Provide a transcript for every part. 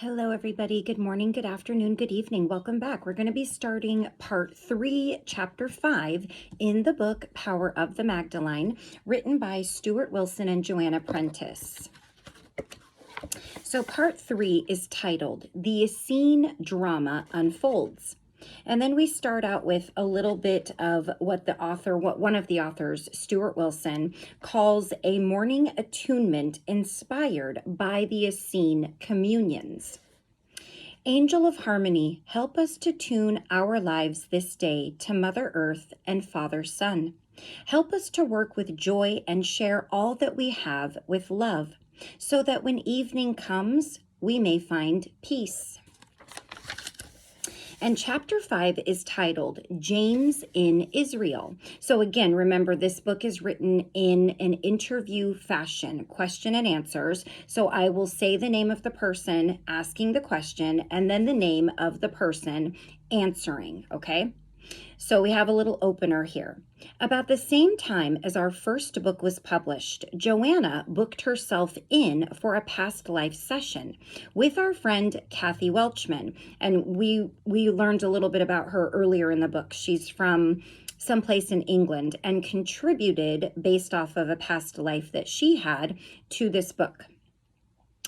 Hello, everybody. Good morning, good afternoon, good evening. Welcome back. We're going to be starting part 3, chapter 5 in the book Power of the Magdalene, written by Stuart Wilson and Joanna Prentis. So part 3 is titled The Essene Drama Unfolds. And then we start out with a little bit of what one of the authors, Stuart Wilson, calls a morning attunement inspired by the Essene communions. Angel of Harmony, help us to tune our lives this day to Mother Earth and Father Sun. Help us to work with joy and share all that we have with love, so that when evening comes, we may find peace. And chapter 5 is titled James in Israel. So again, remember, this book is written in an interview fashion, question and answers. So I will say the name of the person asking the question and then the name of the person answering, okay? So we have a little opener here. About the same time as our first book was published, Joanna booked herself in for a past life session with our friend Kathy Welchman. And we learned a little bit about her earlier in the book. She's from someplace in England and contributed based off of a past life that she had to this book.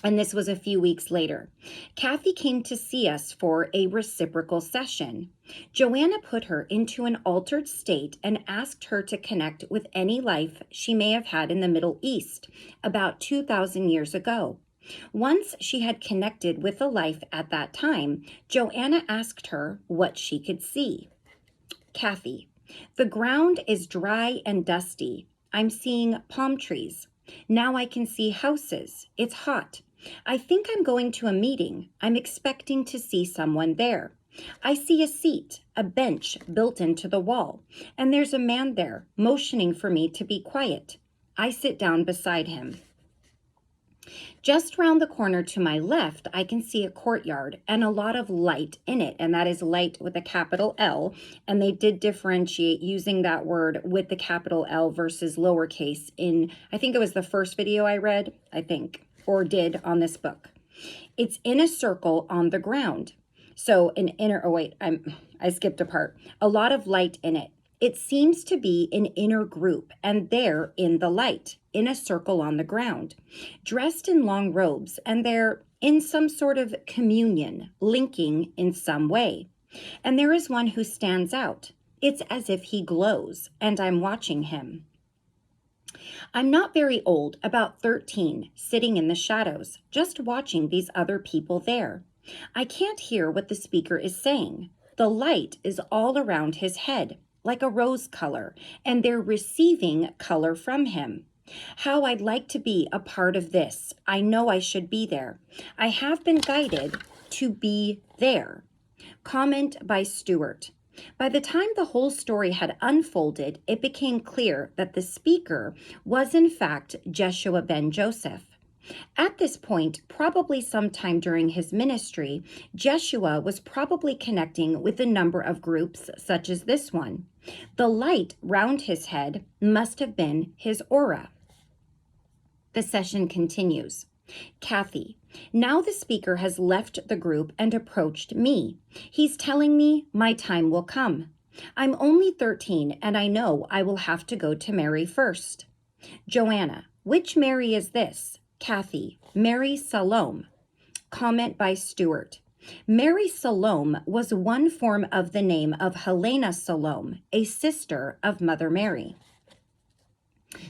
And this was a few weeks later. Kathy came to see us for a reciprocal session. Joanna put her into an altered state and asked her to connect with any life she may have had in the Middle East about 2,000 years ago. Once she had connected with a life at that time, Joanna asked her what she could see. Kathy, the ground is dry and dusty. I'm seeing palm trees. Now I can see houses. It's hot. I think I'm going to a meeting. I'm expecting to see someone there. I see a seat, a bench built into the wall, and there's a man there motioning for me to be quiet. I sit down beside him. Just round the corner to my left, I can see a courtyard and a lot of light in it, and that is light with a capital L, and they did differentiate using that word with the capital L versus lowercase in, I think it was the first video I read, or did on this book. It's in a circle on the ground. So I skipped a part. A lot of light in it. It seems to be an inner group, and they're in the light, in a circle on the ground, dressed in long robes, and they're in some sort of communion, linking in some way. And there is one who stands out. It's as if he glows, and I'm watching him. I'm not very old, about 13, sitting in the shadows, just watching these other people there. I can't hear what the speaker is saying. The light is all around his head, like a rose color, and they're receiving color from him. How I'd like to be a part of this. I know I should be there. I have been guided to be there. Comment by Stuart. By the time the whole story had unfolded, it became clear that the speaker was in fact Jeshua ben Joseph. At this point, probably sometime during his ministry, Jeshua was probably connecting with a number of groups such as this one. The light round his head must have been his aura. The session continues. Kathy, now the speaker has left the group and approached me. He's telling me my time will come. I'm only 13 and I know I will have to go to Mary first. Joanna, which Mary is this? Kathy, Mary Salome. Comment by Stuart. Mary Salome was one form of the name of Helena Salome, a sister of Mother Mary.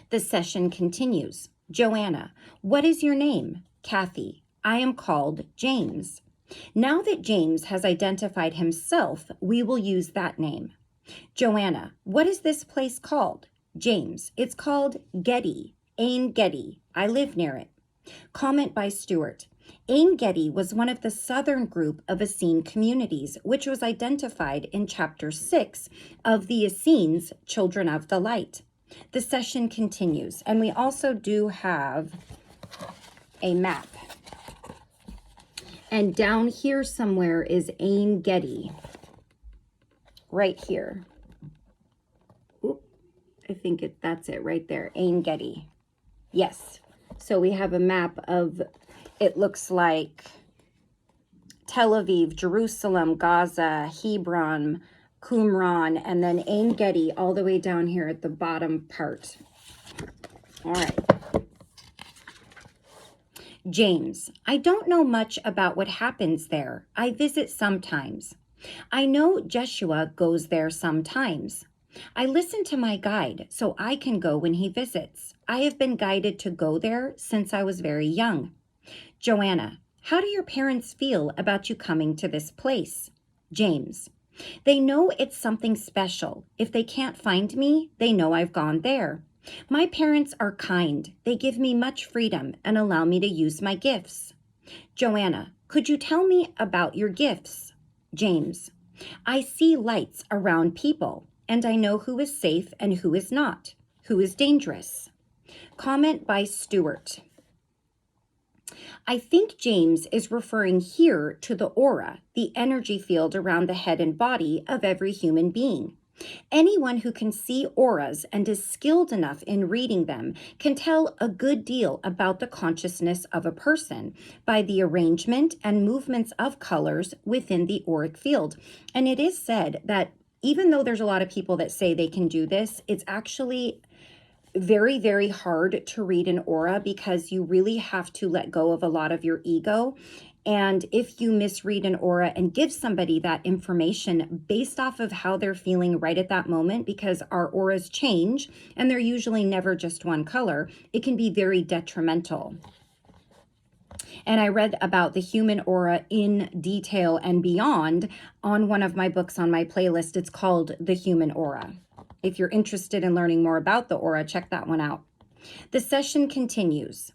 The session continues. Joanna, what is your name? Kathy, I am called James. Now that James has identified himself, we will use that name. Joanna, what is this place called? James, it's called Gedi, Ein Gedi. I live near it. Comment by Stuart. Ein Gedi was one of the southern group of Essene communities, which was identified in chapter 6 of the Essenes, Children of the Light. The session continues, and we also do have a map. And down here somewhere is Ein Gedi, right here. Oop, I think that's it right there, Ein Gedi. Yes, so we have a map of, it looks like Tel Aviv, Jerusalem, Gaza, Hebron, Qumran, and then Ein Gedi all the way down here at the bottom part. All right. James, I don't know much about what happens there. I visit sometimes. I know Jeshua goes there sometimes. I listen to my guide so I can go when he visits. I have been guided to go there since I was very young. Joanna, how do your parents feel about you coming to this place? James, they know it's something special. If they can't find me, they know I've gone there. My parents are kind. They give me much freedom and allow me to use my gifts. Joanna, could you tell me about your gifts? James, I see lights around people, and I know who is safe and who is not, who is dangerous. Comment by Stuart. I think James is referring here to the aura, the energy field around the head and body of every human being. Anyone who can see auras and is skilled enough in reading them can tell a good deal about the consciousness of a person by the arrangement and movements of colors within the auric field. And it is said that even though there's a lot of people that say they can do this, it's actually very, very hard to read an aura because you really have to let go of a lot of your ego. And if you misread an aura and give somebody that information based off of how they're feeling right at that moment, because our auras change and they're usually never just one color, it can be very detrimental. And I read about the human aura in detail and beyond on one of my books on my playlist. It's called The Human Aura. If you're interested in learning more about the aura, check that one out. The session continues.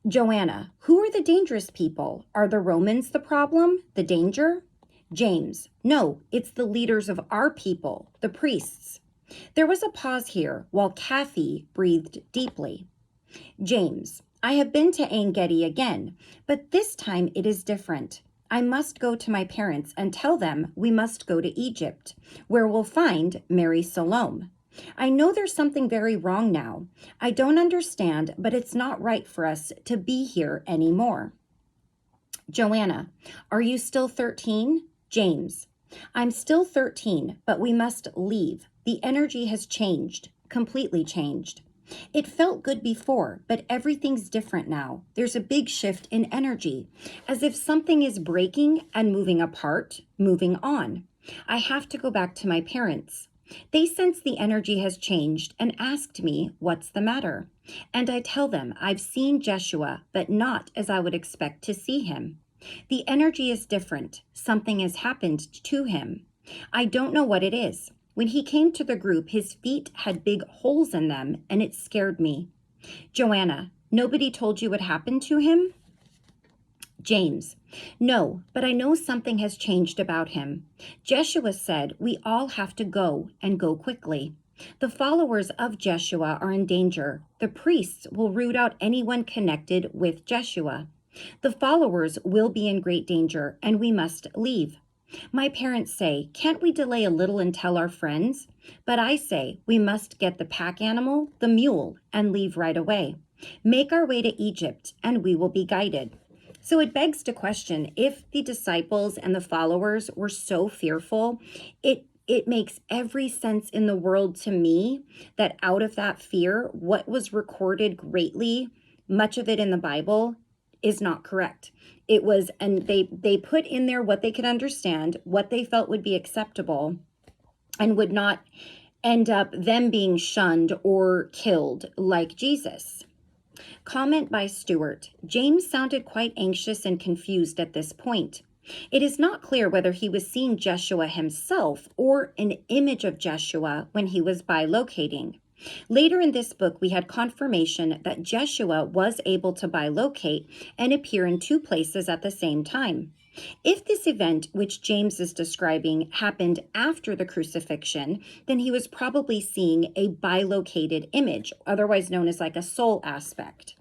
Joanna, who are the dangerous people? Are the Romans the problem, the danger? James, no, it's the leaders of our people, the priests. There was a pause here while Kathy breathed deeply. James, I have been to Ein Gedi again, but this time it is different. I must go to my parents and tell them we must go to Egypt, where we'll find Mary Salome. I know there's something very wrong now. I don't understand, but it's not right for us to be here anymore. Joanna, are you still 13? James, I'm still 13, but we must leave. The energy has changed, completely changed. It felt good before, but everything's different now. There's a big shift in energy, as if something is breaking and moving apart, moving on. I have to go back to my parents. They sense the energy has changed and asked me what's the matter. And I tell them I've seen Jeshua, but not as I would expect to see him. The energy is different. Something has happened to him. I don't know what it is. When he came to the group, his feet had big holes in them, and it scared me. Joanna, nobody told you what happened to him? James, no, but I know something has changed about him. Jeshua said we all have to go and go quickly. The followers of Jeshua are in danger. The priests will root out anyone connected with Jeshua. The followers will be in great danger, and we must leave. My parents say, can't we delay a little and tell our friends? But I say, we must get the pack animal, the mule, and leave right away. Make our way to Egypt, and we will be guided. So it begs to question, if the disciples and the followers were so fearful, it makes every sense in the world to me that out of that fear, what was recorded greatly, much of it in the Bible, is not correct. It was, and they put in there what they could understand, what they felt would be acceptable, and would not end up them being shunned or killed like Jesus. Comment by Stuart. James sounded quite anxious and confused at this point. It is not clear whether he was seeing Jeshua himself or an image of Jeshua when he was bilocating. Later in this book, we had confirmation that Jeshua was able to bilocate and appear in two places at the same time. If this event, which James is describing, happened after the crucifixion, then he was probably seeing a bilocated image, otherwise known as like a soul aspect.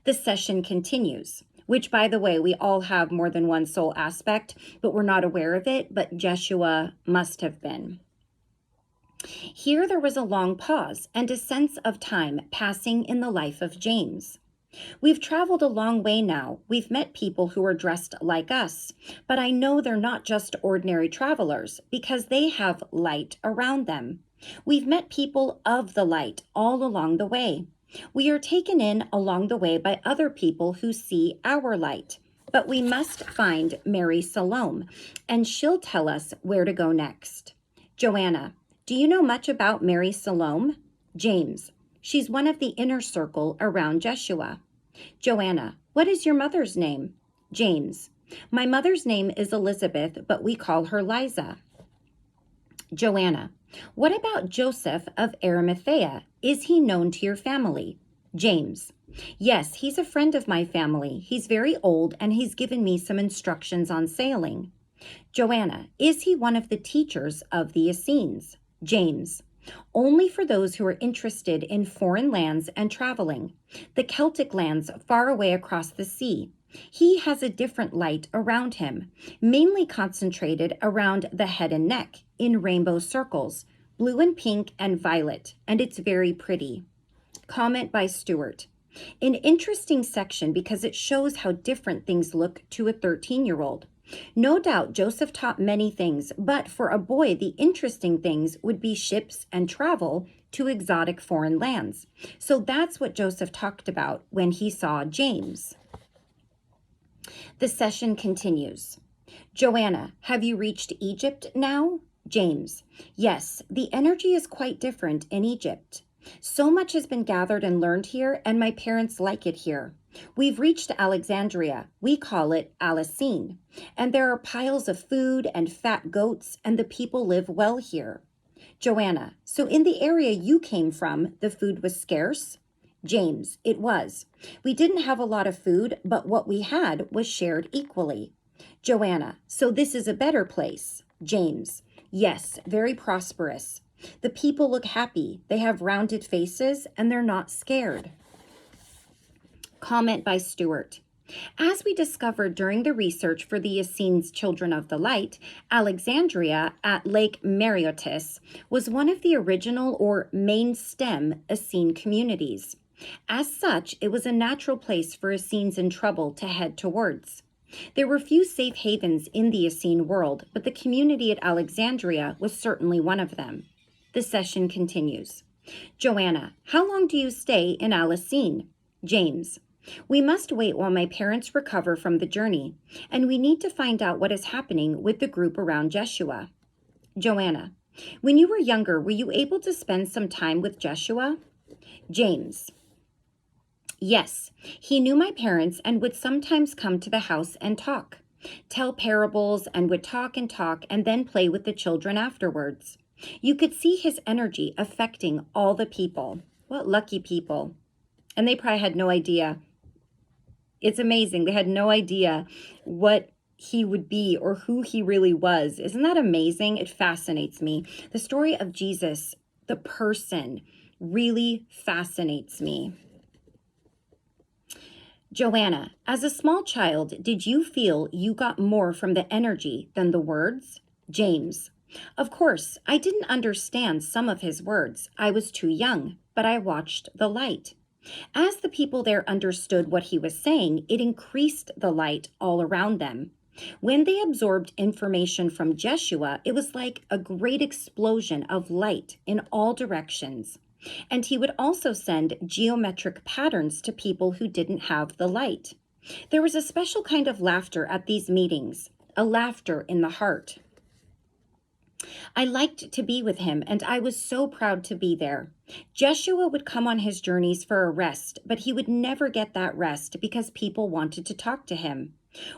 The session continues, which, by the way, we all have more than one soul aspect, but we're not aware of it, but Jeshua must have been. Here there was a long pause and a sense of time passing in the life of James. We've traveled a long way now. We've met people who are dressed like us, but I know they're not just ordinary travelers because they have light around them. We've met people of the light all along the way. We are taken in along the way by other people who see our light. But we must find Mary Salome, and she'll tell us where to go next. Joanna, do you know much about Mary Salome? James, she's one of the inner circle around Jeshua. Joanna, what is your mother's name? James, my mother's name is Elizabeth, but we call her Liza. Joanna, what about Joseph of Arimathea? Is he known to your family? James, yes, he's a friend of my family. He's very old and he's given me some instructions on sailing. Joanna, is he one of the teachers of the Essenes? James, only for those who are interested in foreign lands and traveling, the Celtic lands far away across the sea. He has a different light around him, mainly concentrated around the head and neck in rainbow circles, blue and pink and violet, and it's very pretty. Comment by Stuart. An interesting section because it shows how different things look to a 13-year-old. No doubt Joseph taught many things, but for a boy, the interesting things would be ships and travel to exotic foreign lands. So that's what Joseph talked about when he saw James. The session continues. Joanna, have you reached Egypt now? James, yes, the energy is quite different in Egypt. So much has been gathered and learned here, and my parents like it here. We've reached Alexandria. We call it Essene, and there are piles of food and fat goats, and the people live well here. Joanna, so in the area you came from, the food was scarce? James, it was. We didn't have a lot of food, but what we had was shared equally. Joanna, so this is a better place? James, yes, very prosperous. The people look happy. They have rounded faces and they're not scared. Comment by Stuart. As we discovered during the research for the Essenes Children of the Light, Alexandria at Lake Mareotis was one of the original or main stem Essene communities. As such, it was a natural place for Essenes in trouble to head towards. There were few safe havens in the Essene world, but the community at Alexandria was certainly one of them. The session continues. Joanna, how long do you stay in Essene? James, we must wait while my parents recover from the journey, and we need to find out what is happening with the group around Jeshua. Joanna, when you were younger, were you able to spend some time with Jeshua? James, yes, he knew my parents and would sometimes come to the house and talk, tell parables, and would talk and then play with the children afterwards. You could see his energy affecting all the people. What lucky people. And they probably had no idea. It's amazing. They had no idea what he would be or who he really was. Isn't that amazing? It fascinates me. The story of Jesus, the person, really fascinates me. Joanna, as a small child, did you feel you got more from the energy than the words? James, of course, I didn't understand some of his words. I was too young, but I watched the light. As the people there understood what he was saying, it increased the light all around them. When they absorbed information from Jeshua, it was like a great explosion of light in all directions. And he would also send geometric patterns to people who didn't have the light. There was a special kind of laughter at these meetings, a laughter in the heart. I liked to be with him, and I was so proud to be there. Jeshua would come on his journeys for a rest, but he would never get that rest because people wanted to talk to him.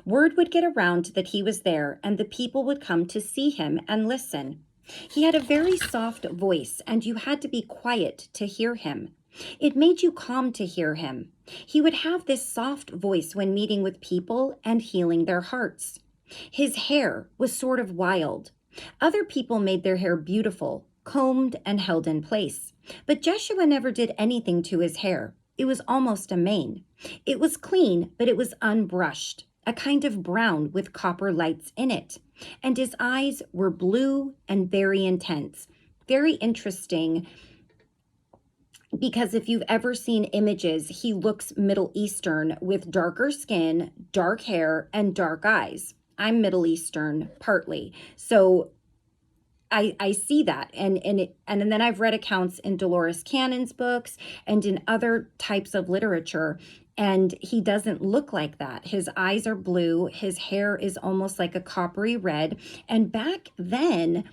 Word would get around that he was there, and the people would come to see him and listen. He had a very soft voice, and you had to be quiet to hear him. It made you calm to hear him. He would have this soft voice when meeting with people and healing their hearts. His hair was sort of wild. Other people made their hair beautiful, combed and held in place. But Jeshua never did anything to his hair. It was almost a mane. It was clean, but it was unbrushed, a kind of brown with copper lights in it. And his eyes were blue and very intense. Very interesting because if you've ever seen images, he looks Middle Eastern with darker skin, dark hair, and dark eyes. I'm Middle Eastern partly. So I see that, and then I've read accounts in Dolores Cannon's books and in other types of literature, and he doesn't look like that. His eyes are blue, his hair is almost like a coppery red, and back then,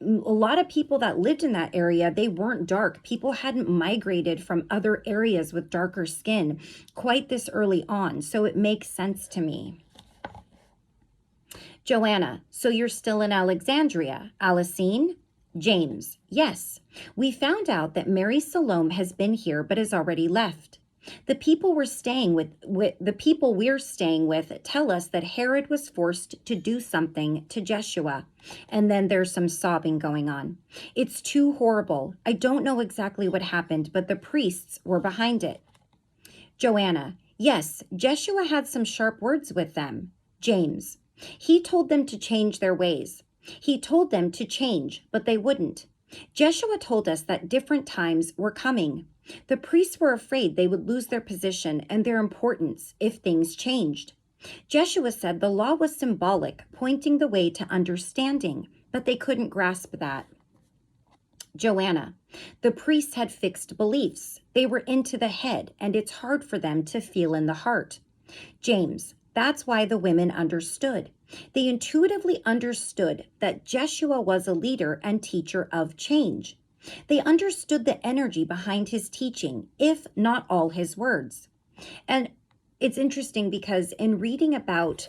a lot of people that lived in that area, they weren't dark. People hadn't migrated from other areas with darker skin quite this early on, so it makes sense to me. Joanna, so you're still in Alexandria. Alicine? James, yes. We found out that Mary Salome has been here but has already left. The people we're staying with tell us that Herod was forced to do something to Jeshua. And then there's some sobbing going on. It's too horrible. I don't know exactly what happened, but the priests were behind it. Joanna, yes, Jeshua had some sharp words with them. James, he told them to change their ways. He told them to change, but they wouldn't. Jeshua told us that different times were coming. The priests were afraid they would lose their position and their importance if things changed. Jeshua said the law was symbolic, pointing the way to understanding, but they couldn't grasp that. Joanna, the priests had fixed beliefs. They were into the head, and it's hard for them to feel in the heart. James, that's why the women understood. They intuitively understood that Jeshua was a leader and teacher of change. They understood the energy behind his teaching, if not all his words. And it's interesting because in reading about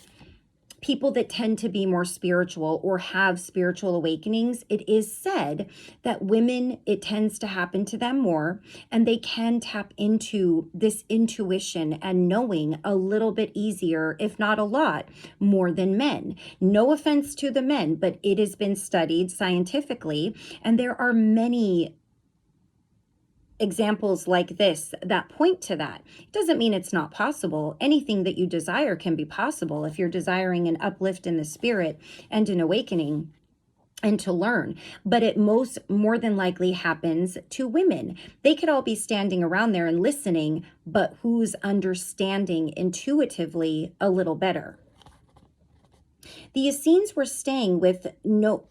people that tend to be more spiritual or have spiritual awakenings, it is said that women, it tends to happen to them more, and they can tap into this intuition and knowing a little bit easier, if not a lot, more than men. No offense to the men, but it has been studied scientifically, and there are many examples like this that point to that. It doesn't mean it's not possible. Anything that you desire can be possible if you're desiring an uplift in the spirit and an awakening and to learn. But it more than likely happens to women. They could all be standing around there and listening, but who's understanding intuitively a little better? The Essenes we're staying with know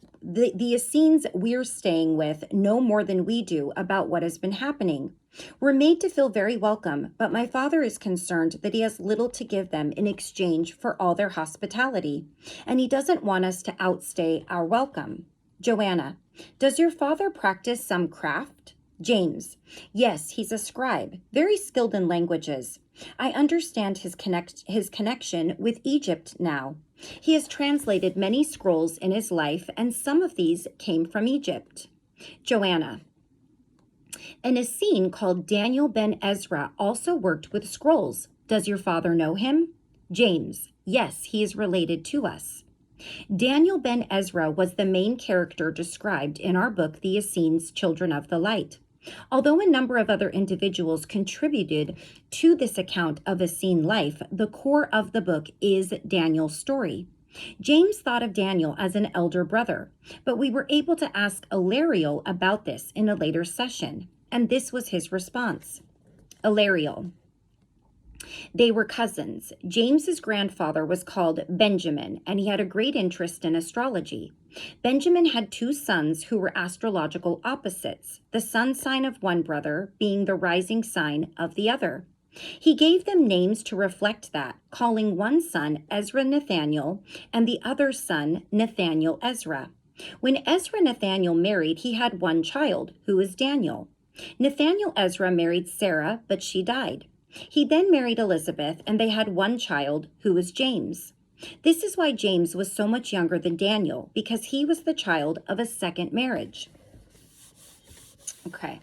more than we do about what has been happening. We're made to feel very welcome, but my father is concerned that he has little to give them in exchange for all their hospitality, and he doesn't want us to outstay our welcome. Joanna, does your father practice some craft? James, yes, he's a scribe, very skilled in languages. I understand his connection with Egypt now. He has translated many scrolls in his life, and some of these came from Egypt. Joanna, an Essene called Daniel ben Ezra also worked with scrolls. Does your father know him? James, yes, he is related to us. Daniel ben Ezra was the main character described in our book, The Essenes, Children of the Light. Although a number of other individuals contributed to this account of Essene life, the core of the book is Daniel's story. James thought of Daniel as an elder brother, but we were able to ask Ilariel about this in a later session, and this was his response. Ilariel, they were cousins. James's grandfather was called Benjamin, and he had a great interest in astrology. Benjamin had two sons who were astrological opposites, the sun sign of one brother being the rising sign of the other. He gave them names to reflect that, calling one son Ezra Nathaniel and the other son Nathaniel Ezra. When Ezra Nathaniel married, he had one child, who was Daniel. Nathaniel Ezra married Sarah, but she died. He then married Elizabeth, and they had one child, who was James. This is why James was so much younger than Daniel, because he was the child of a second marriage. Okay.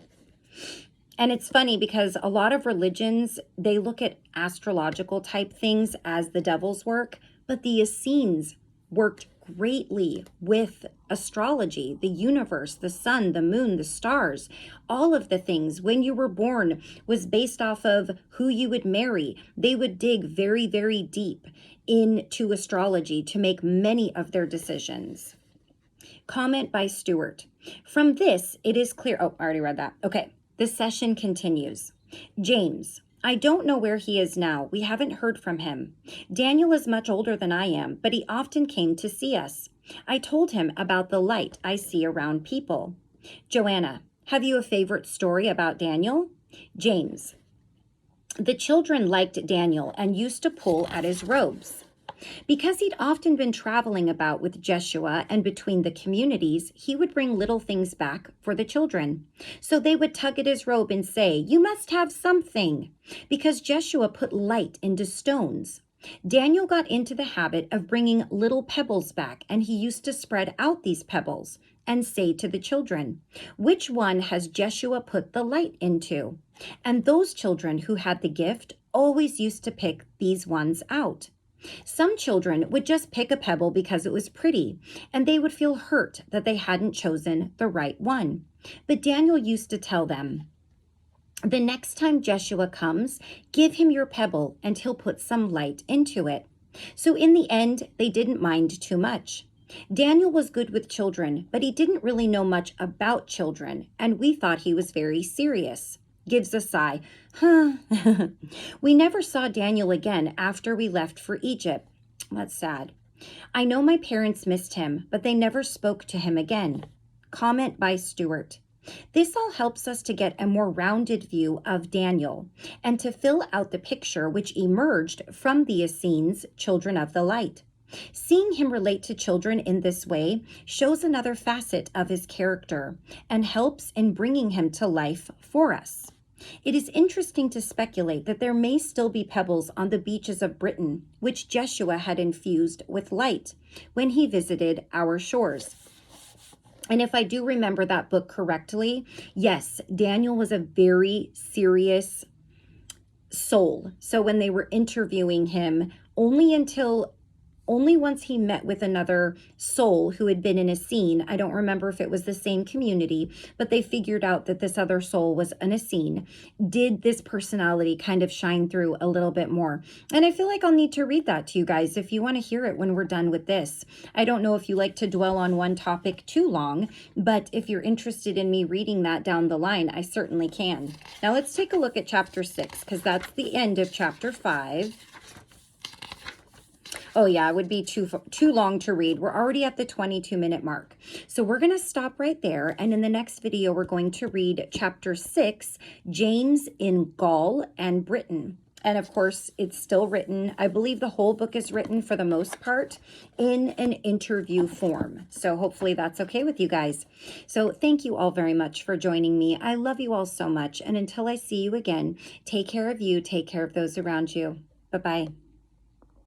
And it's funny because a lot of religions, they look at astrological type things as the devil's work, but the Essenes worked greatly with astrology, the universe, the sun, the moon, the stars, all of the things. When you were born was based off of who you would marry. They would dig very, very deep into astrology to make many of their decisions. Comment by Stuart. From this, it is clear. Oh, I already read that. Okay. The session continues. James, I don't know where he is now. We haven't heard from him. Daniel is much older than I am, but he often came to see us. I told him about the light I see around people. Joanna, have you a favorite story about Daniel? James, the children liked Daniel and used to pull at his robes. Because he'd often been traveling about with Jeshua and between the communities, he would bring little things back for the children. So they would tug at his robe and say, "You must have something," because Jeshua put light into stones. Daniel got into the habit of bringing little pebbles back, and he used to spread out these pebbles and say to the children, "Which one has Jeshua put the light into?" And those children who had the gift always used to pick these ones out. Some children would just pick a pebble because it was pretty, and they would feel hurt that they hadn't chosen the right one. But Daniel used to tell them, "The next time Jeshua comes, give him your pebble and he'll put some light into it." So in the end, they didn't mind too much. Daniel was good with children, but he didn't really know much about children, and we thought he was very serious. Gives a sigh. We never saw Daniel again after we left for Egypt. That's sad. I know my parents missed him, but they never spoke to him again. Comment by Stuart. This all helps us to get a more rounded view of Daniel and to fill out the picture which emerged from the Essenes, children of the light. Seeing him relate to children in this way shows another facet of his character and helps in bringing him to life for us. It is interesting to speculate that there may still be pebbles on the beaches of Britain, which Jeshua had infused with light when he visited our shores. And if I do remember that book correctly, yes, Daniel was a very serious soul. So when they were interviewing him, only once he met with another soul who had been in Essene, I don't remember if it was the same community, but they figured out that this other soul was an Essene, did this personality kind of shine through a little bit more. And I feel like I'll need to read that to you guys if you want to hear it when we're done with this. I don't know if you like to dwell on one topic too long, but if you're interested in me reading that down the line, I certainly can. Now let's take a look at chapter 6, because that's the end of chapter 5. Oh yeah, it would be too long to read. We're already at the 22-minute mark. So we're going to stop right there. And in the next video, we're going to read chapter 6, James in Gaul and Britain. And of course, it's still written, I believe the whole book is written for the most part in an interview form. So hopefully that's okay with you guys. So thank you all very much for joining me. I love you all so much. And until I see you again, take care of you, take care of those around you. Bye-bye.